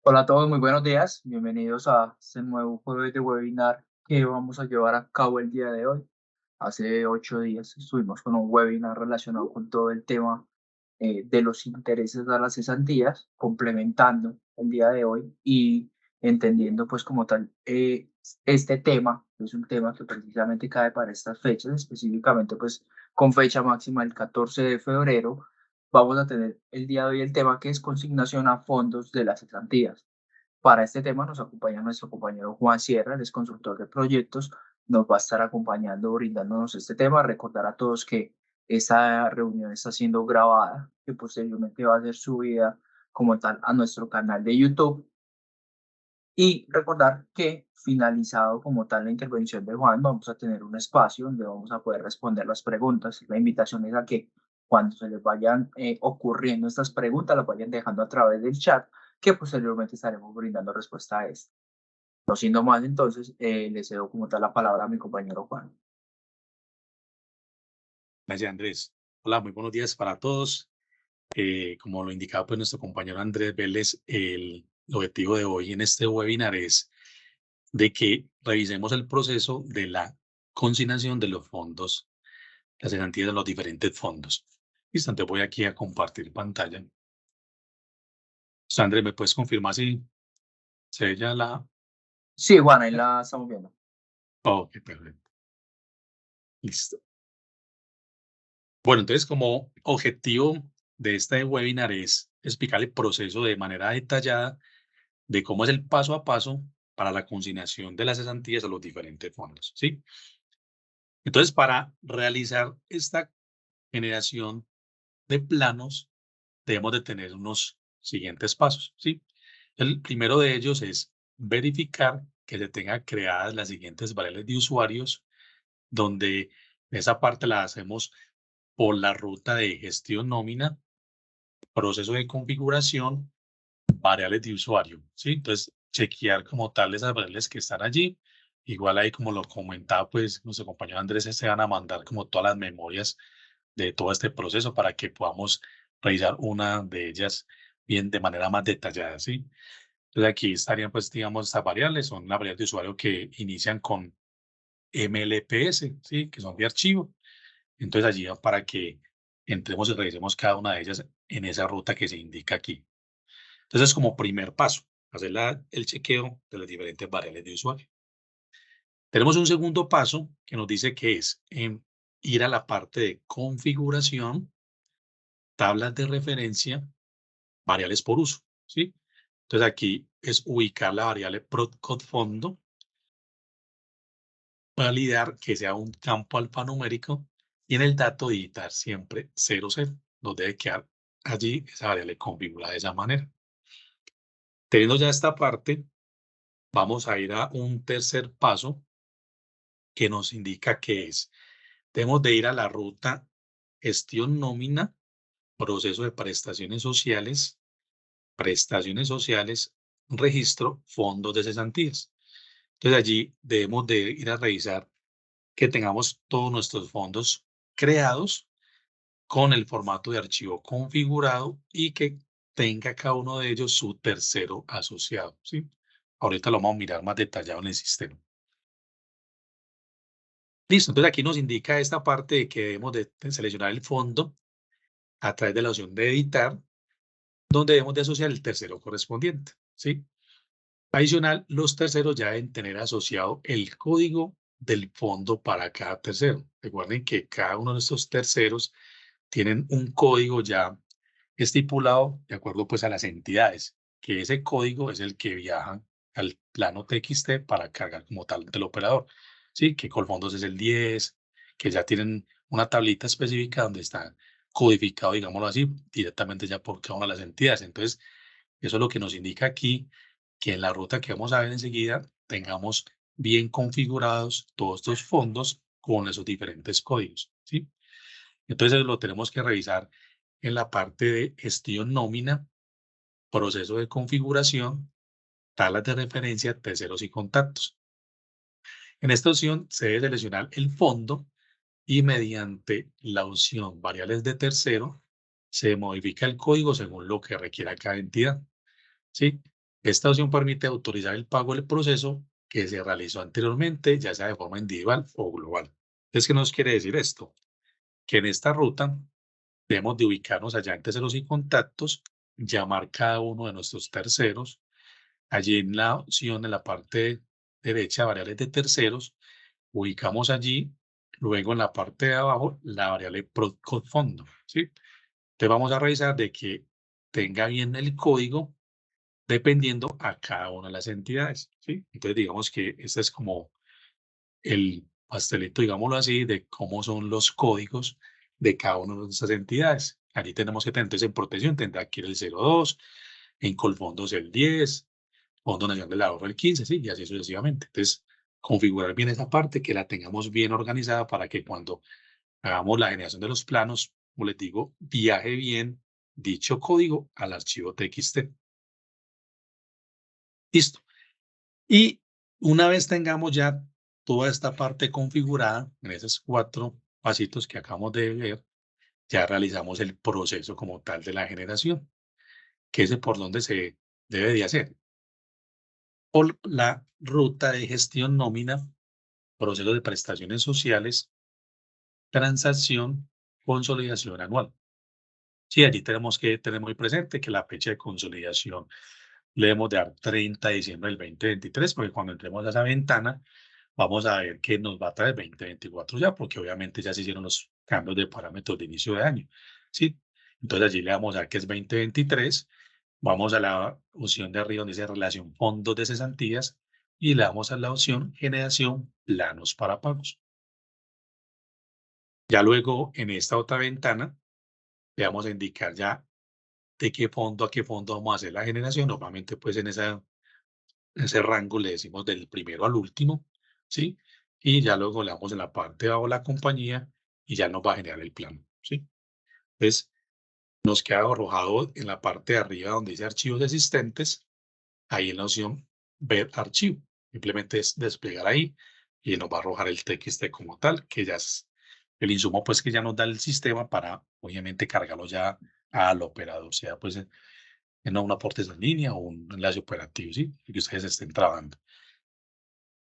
Hola a todos, muy buenos días. Bienvenidos a este nuevo jueves de webinar que vamos a llevar a cabo el día de hoy. Hace 8 días estuvimos con un webinar relacionado con todo el tema de los intereses de las cesantías, complementando el día de hoy y entendiendo pues como tal este tema, que es un tema que precisamente cae para estas fechas, específicamente pues con fecha máxima el 14 de febrero. Vamos a tener el día de hoy el tema que es consignación a fondos de las cesantías. Para este tema nos acompaña nuestro compañero Juan Sierra, él es consultor de proyectos, nos va a estar acompañando, brindándonos este tema. Recordar a todos que esta reunión está siendo grabada, que posteriormente va a ser subida como tal a nuestro canal de YouTube. Y recordar que finalizado como tal la intervención de Juan, vamos a tener un espacio donde vamos a poder responder las preguntas. La invitación es a que cuando se les vayan ocurriendo estas preguntas, las vayan dejando a través del chat, que posteriormente estaremos brindando respuesta a esto. No siendo más, entonces, le cedo como tal la palabra a mi compañero Juan. Gracias, Andrés. Hola, muy buenos días para todos. Como lo indicaba pues nuestro compañero Andrés Vélez, el objetivo de hoy en este webinar es de que revisemos el proceso de la consignación de los fondos, las cesantías de los diferentes fondos. Listo, entonces voy aquí a compartir pantalla. Andrés, ¿me puedes confirmar si se ve ya la? Sí, Juan, ahí la estamos viendo. Ok, perfecto. Listo. Bueno, entonces como objetivo de este webinar es explicar el proceso de manera detallada de cómo es el paso a paso para la consignación de las cesantías a los diferentes fondos, ¿sí? Entonces, para realizar esta generación de planos, debemos de tener unos siguientes pasos, ¿sí? El primero de ellos es verificar que se tengan creadas las siguientes variables de usuarios, donde esa parte la hacemos por la ruta de gestión nómina, proceso de configuración, variables de usuario, ¿sí? Entonces, chequear como tal esas variables que están allí. Igual ahí, como lo comentaba, pues nuestro compañero Andrés, se van a mandar como todas las memorias de todo este proceso para que podamos revisar una de ellas bien de manera más detallada, ¿sí? Entonces, aquí estarían, pues, digamos, estas variables, son las variables de usuario que inician con MLPS, ¿sí? Que son de archivo. Entonces, allí para que entremos y revisemos cada una de ellas en esa ruta que se indica aquí. Entonces, como primer paso, hacer el chequeo de las diferentes variables de usuario. Tenemos un segundo paso que nos dice que es ir a la parte de configuración, tablas de referencia, variables por uso, ¿sí? Entonces, aquí es ubicar la variable Procode fondo, validar que sea un campo alfanumérico y en el dato digitar siempre 00. Nos debe quedar allí esa variable configurada de esa manera. Teniendo ya esta parte, vamos a ir a un tercer paso que nos indica que es, debemos de ir a la ruta gestión nómina, proceso de prestaciones sociales, registro, fondos de cesantías. Entonces allí debemos de ir a revisar que tengamos todos nuestros fondos creados con el formato de archivo configurado y que tenga cada uno de ellos su tercero asociado, ¿sí? Ahorita lo vamos a mirar más detallado en el sistema. Listo, entonces aquí nos indica esta parte de que debemos de seleccionar el fondo a través de la opción de editar, donde debemos de asociar el tercero correspondiente, ¿sí? Adicional, los terceros ya deben tener asociado el código del fondo para cada tercero. Recuerden que cada uno de estos terceros tienen un código ya estipulado de acuerdo pues a las entidades, que ese código es el que viaja al plano TXT para cargar como tal del operador. Sí, que Colfondos es el 10, que ya tienen una tablita específica donde está codificado, digámoslo así, directamente ya por cada una de las entidades. Entonces, eso es lo que nos indica aquí, que en la ruta que vamos a ver enseguida tengamos bien configurados todos estos fondos con esos diferentes códigos, ¿sí? Entonces, lo tenemos que revisar en la parte de gestión nómina, proceso de configuración, tablas de referencia, terceros y contactos. En esta opción se debe seleccionar el fondo y mediante la opción variables de tercero se modifica el código según lo que requiera cada entidad, ¿sí? Esta opción permite autorizar el pago del proceso que se realizó anteriormente, ya sea de forma individual o global. Entonces, ¿qué nos quiere decir esto? Que en esta ruta debemos de ubicarnos allá en terceros y contactos, llamar cada uno de nuestros terceros. Allí en la opción, en la parte derecha, variables de terceros, ubicamos allí, luego en la parte de abajo, la variable Procode fondo, ¿sí? Entonces vamos a revisar de que tenga bien el código dependiendo a cada una de las entidades, ¿sí? Entonces digamos que este es como el pastelito, digámoslo así, de cómo son los códigos de cada una de esas entidades. Allí tenemos que tener, entonces en protección tendrá aquí el 02, en Colfondos el 10, Fondo Nacional del Ahorro el 15, sí, y así sucesivamente. Entonces, configurar bien esa parte, que la tengamos bien organizada para que cuando hagamos la generación de los planos, como les digo, viaje bien dicho código al archivo TXT. Listo. Y una vez tengamos ya toda esta parte configurada en esos 4 pasitos que acabamos de ver, ya realizamos el proceso como tal de la generación, que es por donde se debe de hacer. Por la ruta de gestión nómina, proceso de prestaciones sociales, transacción, consolidación anual. Sí, allí tenemos que tener muy presente que la fecha de consolidación le debemos de dar 30 de diciembre del 2023, porque cuando entremos a esa ventana, vamos a ver que nos va a traer 2024 ya, porque obviamente ya se hicieron los cambios de parámetros de inicio de año, ¿sí? Entonces allí le vamos a dar que es 2023, vamos a la opción de arriba donde dice relación fondos de cesantías y le damos a la opción generación planos para pagos. Ya luego en esta otra ventana le vamos a indicar ya de qué fondo a qué fondo vamos a hacer la generación. Normalmente pues en ese rango le decimos del primero al último, ¿sí? Y ya luego le damos en la parte de abajo la compañía y ya nos va a generar el plano, ¿sí? Entonces, nos queda arrojado en la parte de arriba donde dice archivos existentes, ahí en la opción ver archivo. Simplemente es desplegar ahí y nos va a arrojar el TXT como tal, que ya es el insumo pues que ya nos da el sistema para obviamente cargarlo ya al operador, sea pues en una portes en línea o un enlace operativo, ¿sí? Que ustedes estén trabajando.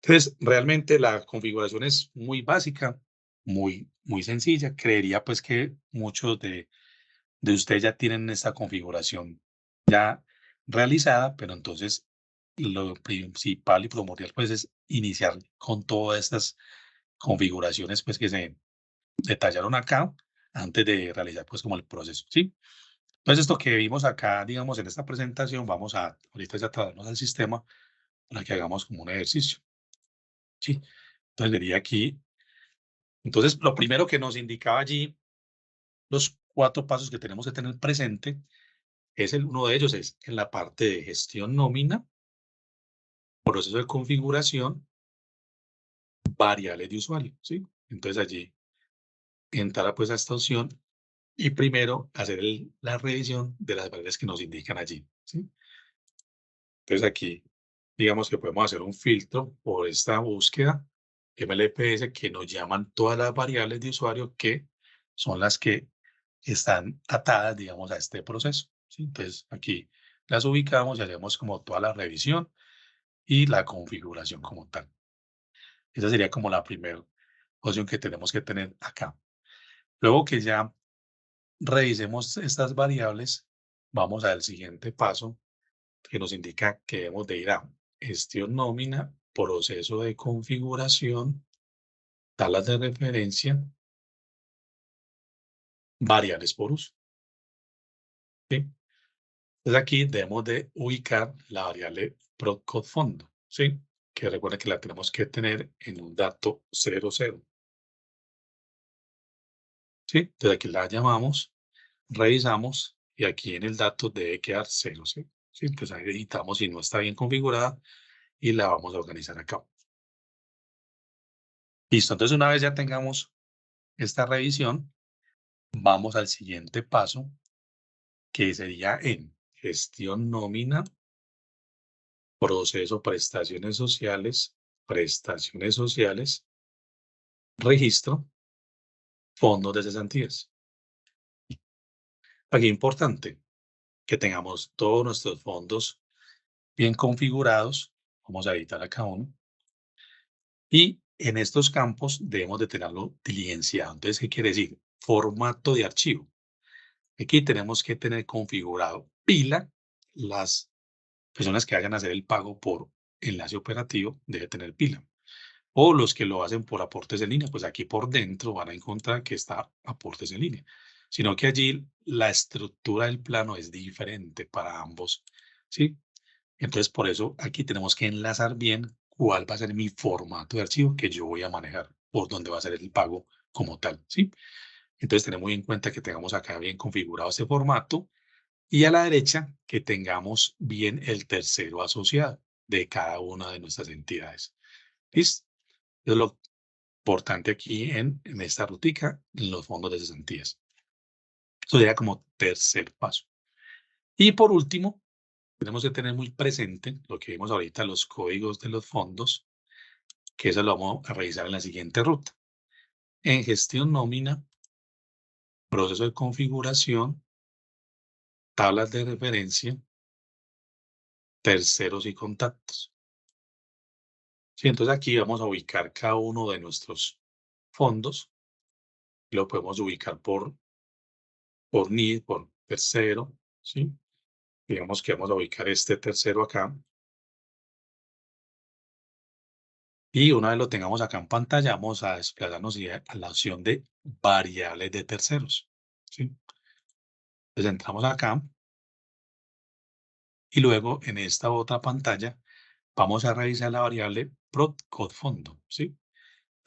Entonces, realmente la configuración es muy básica, muy sencilla. Creería pues que muchos de ustedes ya tienen esta configuración ya realizada, pero entonces lo principal y primordial pues es iniciar con todas estas configuraciones pues que se detallaron acá antes de realizar pues como el proceso, ¿sí? Entonces esto que vimos acá, digamos, en esta presentación, vamos a ahorita ya traernos al sistema para que hagamos como un ejercicio, ¿sí? Entonces diría aquí, entonces lo primero que nos indicaba allí, los 4 pasos que tenemos que tener presente, uno de ellos es en la parte de gestión nómina, proceso de configuración, variables de usuario, ¿sí? Entonces allí entrar pues a esta opción y primero hacer la revisión de las variables que nos indican allí, ¿sí? Entonces aquí, digamos que podemos hacer un filtro por esta búsqueda MLPS que nos llaman todas las variables de usuario que son las que están atadas, digamos, a este proceso, ¿sí? Entonces aquí las ubicamos y hacemos como toda la revisión y la configuración como tal. Esa sería como la primera opción que tenemos que tener acá. Luego que ya revisemos estas variables, vamos al siguiente paso que nos indica que debemos de ir a gestión nómina, proceso de configuración, tablas de referencia, variables por uso, ¿sí? Entonces aquí debemos de ubicar la variable procode fondo, ¿sí? Que recuerden que la tenemos que tener en un dato 00, ¿sí? Entonces aquí la llamamos, revisamos y aquí en el dato debe quedar 0, ¿sí? ¿Sí? Entonces ahí editamos si no está bien configurada y la vamos a organizar acá. Listo, entonces una vez ya tengamos esta revisión, vamos al siguiente paso, que sería en gestión nómina, proceso prestaciones sociales, registro, fondos de cesantías. Aquí es importante que tengamos todos nuestros fondos bien configurados. Vamos a editar acá uno. Y en estos campos debemos de tenerlo diligenciado. Entonces, ¿qué quiere decir? Formato de archivo. Aquí tenemos que tener configurado pila. Las personas que vayan a hacer el pago por enlace operativo debe tener pila. O los que lo hacen por aportes en línea, pues aquí por dentro van a encontrar que está aportes en línea. Sino que allí la estructura del plano es diferente para ambos, ¿sí? Entonces, por eso aquí tenemos que enlazar bien cuál va a ser mi formato de archivo que yo voy a manejar, por dónde va a ser el pago como tal, ¿sí? Entonces, tenemos muy en cuenta que tengamos acá bien configurado este formato y a la derecha que tengamos bien el tercero asociado de cada una de nuestras entidades. ¿Listo? Es lo importante aquí en esta rutica, en los fondos de cesantías. Eso sería como tercer paso. Y por último, tenemos que tener muy presente lo que vimos ahorita, los códigos de los fondos, que eso lo vamos a revisar en la siguiente ruta. En gestión nómina, proceso de configuración, tablas de referencia, terceros y contactos. Sí, entonces aquí vamos a ubicar cada uno de nuestros fondos. Lo podemos ubicar por NID, por tercero, ¿sí? Digamos que vamos a ubicar este tercero acá. Y una vez lo tengamos acá en pantalla, vamos a desplazarnos a la opción de variables de terceros, ¿sí? Entonces entramos acá y luego en esta otra pantalla vamos a revisar la variable code fondo, ¿sí?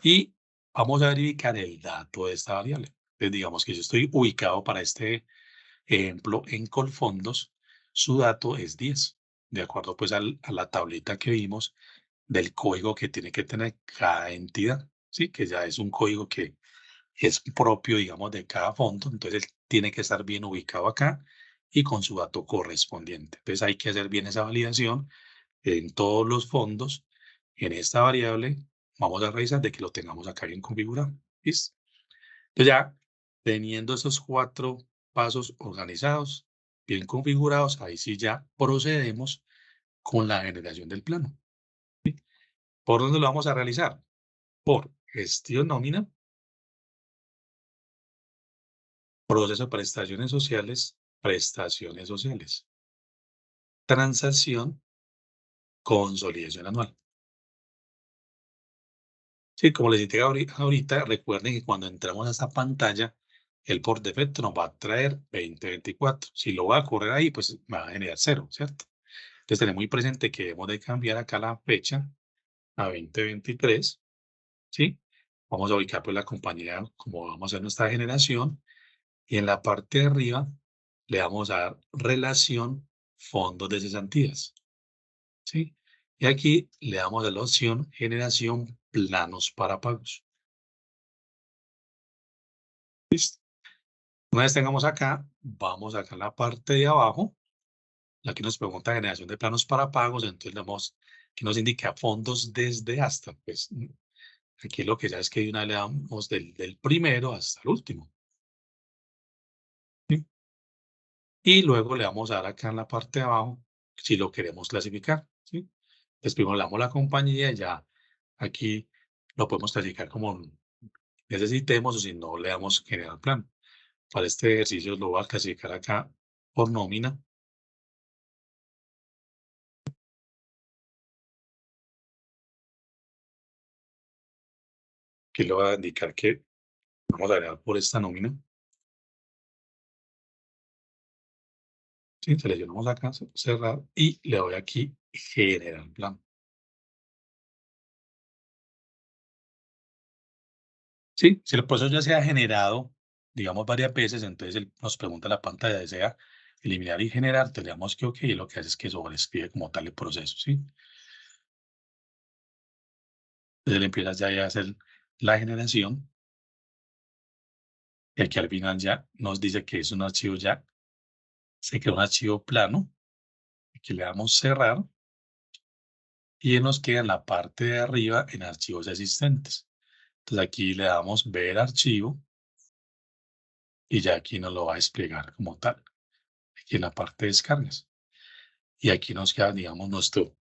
Y vamos a verificar el dato de esta variable. Entonces digamos que yo estoy ubicado para este ejemplo en Colfondos, su dato es 10, de acuerdo pues a la tablita que vimos del código que tiene que tener cada entidad, ¿sí? Que ya es un código que es propio, digamos, de cada fondo, entonces él tiene que estar bien ubicado acá y con su dato correspondiente. Entonces hay que hacer bien esa validación en todos los fondos. En esta variable vamos a revisar de que lo tengamos acá bien configurado. ¿Listo? Entonces ya teniendo esos 4 pasos organizados, bien configurados, ahí sí ya procedemos con la generación del plano. ¿Sí? ¿Por dónde lo vamos a realizar? Por gestión nómina, proceso de prestaciones sociales, transacción, consolidación anual. Sí, como les dije ahorita, recuerden que cuando entramos a esta pantalla, él por defecto nos va a traer 2024. Si lo va a correr ahí, pues me va a generar 0, ¿cierto? Entonces, tener muy presente que debemos de cambiar acá la fecha a 2023, ¿sí? Vamos a ubicar pues la compañía como vamos a hacer nuestra generación y en la parte de arriba le vamos a dar relación fondos de cesantías, ¿sí? Y aquí le damos a la opción generación planos para pagos. ¿Listo? Una vez tengamos acá, vamos acá en la parte de abajo, la que nos pregunta generación de planos para pagos, entonces le damos que nos indica fondos desde hasta, pues aquí lo que ya es que de una le damos del primero hasta el último, ¿sí? Y luego le vamos a dar acá en la parte de abajo si lo queremos clasificar, ¿sí? Entonces primero le damos la compañía y ya aquí lo podemos clasificar como necesitemos o si no le damos generar plan. Para este ejercicio lo voy a clasificar acá por nómina. Aquí le voy a indicar que vamos a agregar por esta nómina. ¿Sí? Seleccionamos acá, cerrar y le doy aquí generar plan. Sí, si el proceso ya se ha generado, digamos, varias veces, entonces él nos pregunta en la pantalla, ¿desea eliminar y generar? Tendríamos que OK, y lo que hace es que sobrescribe como tal el proceso, ¿sí? Entonces él empieza ya a hacer la generación y aquí al final ya nos dice que es un archivo ya, se queda un archivo plano, aquí le damos cerrar y nos queda en la parte de arriba en archivos existentes. Entonces aquí le damos ver archivo y ya aquí nos lo va a desplegar como tal, aquí en la parte de descargas. y aquí nos queda, digamos, nuestro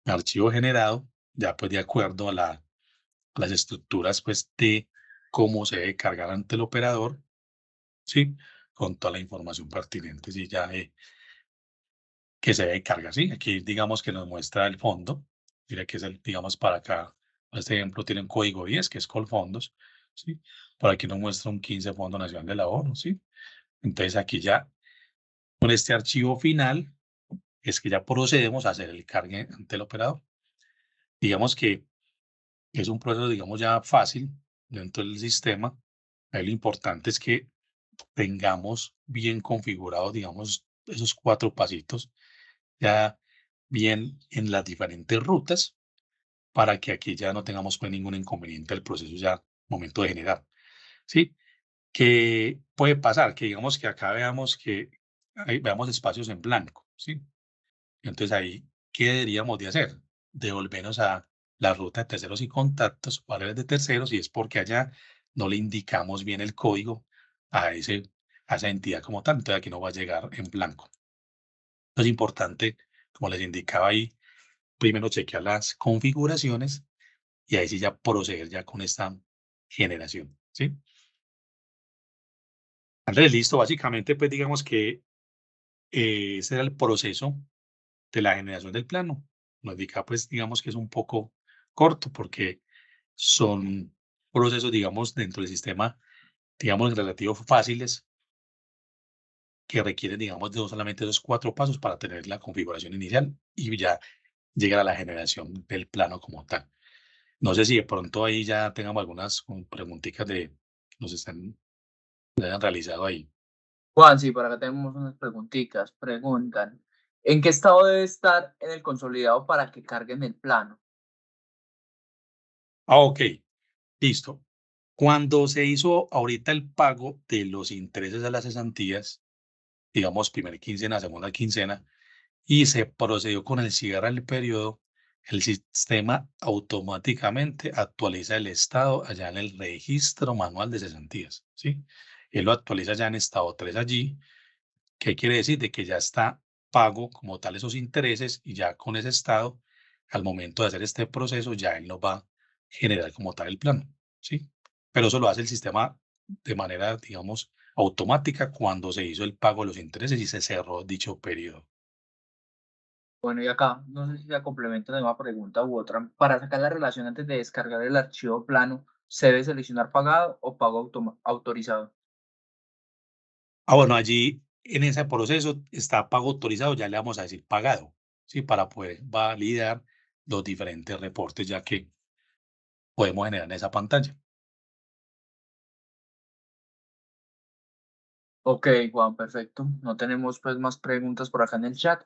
archivo generado, ya pues de acuerdo a las estructuras pues de cómo se debe cargar ante el operador, ¿sí? Con toda la información pertinente, ¿sí? Ya que se debe cargar, ¿sí? Aquí digamos que nos muestra el fondo, mira que es el, digamos, para acá, este ejemplo tiene un código 10 que es Colfondos, ¿sí? Por aquí nos muestra un 15 Fondo Nacional de la ONU, ¿sí? Entonces aquí ya con este archivo final es que ya procedemos a hacer el cargue ante el operador. Digamos que es un proceso, digamos, ya fácil dentro del sistema. Ahí lo importante es que tengamos bien configurados, digamos, esos 4 pasitos ya bien en las diferentes rutas para que aquí ya no tengamos pues ningún inconveniente del proceso ya momento de generar, ¿sí? ¿Qué puede pasar? Que digamos que acá veamos que ahí veamos espacios en blanco, ¿sí? Entonces ahí, ¿qué deberíamos de hacer? Devolvernos a la ruta de terceros y contactos, variables de terceros, y es porque allá no le indicamos bien el código a, a esa entidad como tal, entonces aquí no va a llegar en blanco. Es importante, como les indicaba ahí, primero chequear las configuraciones y ahí sí ya proceder ya con esta generación, ¿sí? Andrés, listo, básicamente pues digamos que ese era el proceso de la generación del plano. Nos indica pues digamos que es un poco corto porque son procesos digamos dentro del sistema digamos relativos fáciles que requieren digamos de no solamente esos 4 pasos para tener la configuración inicial y ya llegar a la generación del plano como tal. No sé si de pronto ahí ya tengamos algunas como preguntitas de que nos están le hayan realizado ahí. Juan, sí, por acá tenemos unas preguntitas. Preguntan, ¿en qué estado debe estar en el consolidado para que carguen el plano? Ah, ok, listo. Cuando se hizo ahorita el pago de los intereses a las cesantías, digamos, primera quincena, segunda quincena, y se procedió con el cierre del periodo, el sistema automáticamente actualiza el estado allá en el registro manual de cesantías, ¿sí? Él lo actualiza ya en estado 3 allí. ¿Qué quiere decir? De que ya está pago como tal esos intereses y ya con ese estado, al momento de hacer este proceso, ya él nos va a generar como tal el plano, ¿sí? Pero eso lo hace el sistema de manera, digamos, automática cuando se hizo el pago de los intereses y se cerró dicho periodo. Bueno, y acá, no sé si se complementa de una pregunta u otra. Para sacar la relación antes de descargar el archivo plano, ¿se debe seleccionar pagado o pago autorizado? Bueno, allí en ese proceso está pago autorizado, ya le vamos a decir pagado, ¿sí? Para poder validar los diferentes reportes ya que podemos generar en esa pantalla. Ok, Juan, perfecto. No tenemos pues más preguntas por acá en el chat.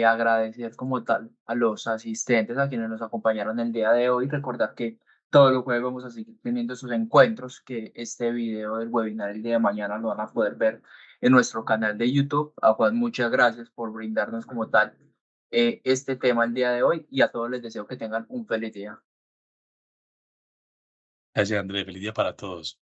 Agradecer como tal a los asistentes, a quienes nos acompañaron el día de hoy. Recordar que todos los jueves vamos a seguir teniendo estos encuentros, que este video del webinar el día de mañana lo van a poder ver en nuestro canal de YouTube. A Juan, muchas gracias por brindarnos como tal este tema el día de hoy y a todos les deseo que tengan un feliz día. Gracias, Andrés. Feliz día para todos.